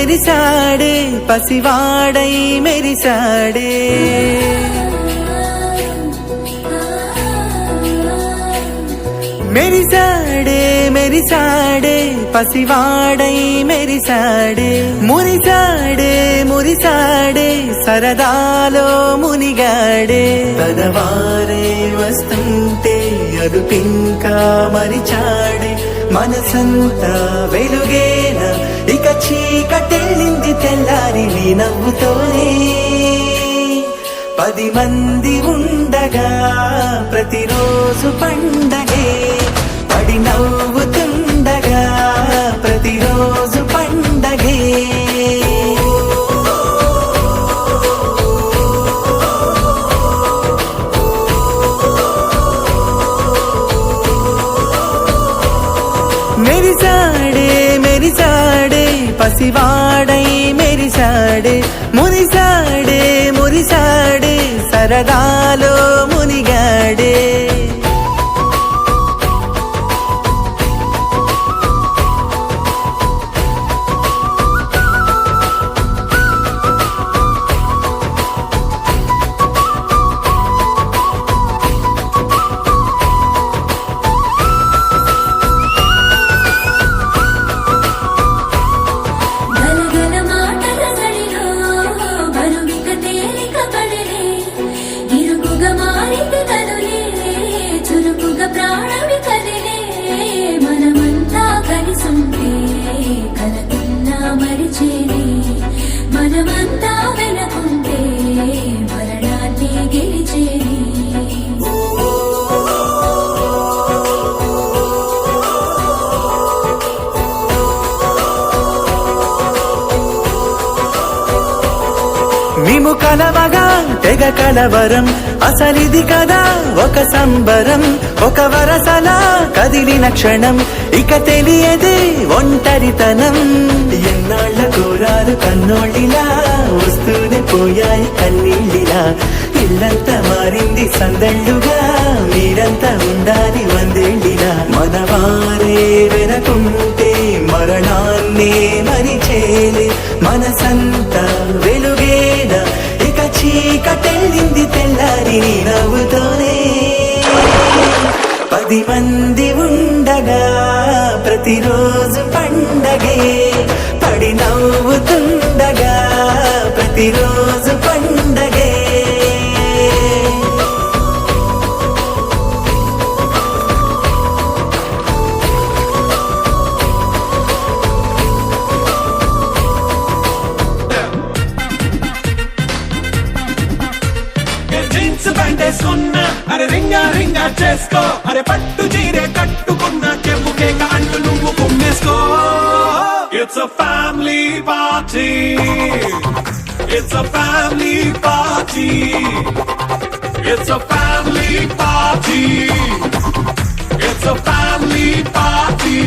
మెరిసాడే పసివాడై మెరిసాడే మెరిసాడే మెరిసాడే పసివాడై మెరిసాడే మురిసాడే మురిసాడే సరదాలో మునిగాడే తనవారే వస్తుంటే అదుపింకా మరిచాడే మనసంతా వెలుగేన ఇక చీకటెళ్ళింది తెల్లారి నీ నవ్వుతోనే 10 మంది ఉండగా ప్రతిరోజు పండగే పడి నవ్వుతుండగా ప్రతిరోజు పండగే మెరిసాడే మెరిసాడే పసివాడై మెరిసాడే మురిసాడే మురిసాడే సరదాలో మునిగాడే మనమంతా వెనకుంటే మరణాన్ని గెలిచేది మేము కలవగా తెగ కలవరం అసలిది కదా ఒక సంబరం ఒక వరసలా కదిలిన క్షణం ఇక తెలియదే ఒంటరితనం ఎన్నాళ్ళ కోరాలు కన్నోళ్ళిలా వస్తూనే పోయాయి కన్నీళ్ళిలా ఇల్లంతా మారింది సందళ్ళుగా మీరంతా ఉండాలి వందేళ్ళిలా మనవారే వెనకుంటే మరణాన్నే మరిచేలే మనసంతా వెలుగేన ఇక చీకటెళ్ళింది తెల్లారి నీ నవ్వుతోనే 10 మంది ఉండగా ప్రతిరోజు పండగే పడి నవ్వుతుండగా ప్రతిరోజు పండగే అరే రింగా రింగా చేసుకో అరే పట్టు చీరే కట్టుకున్న చెప్పుకే అంటూ నువ్వు కుమ్మేసుకో it's a family party it's a family party it's a family party it's a family party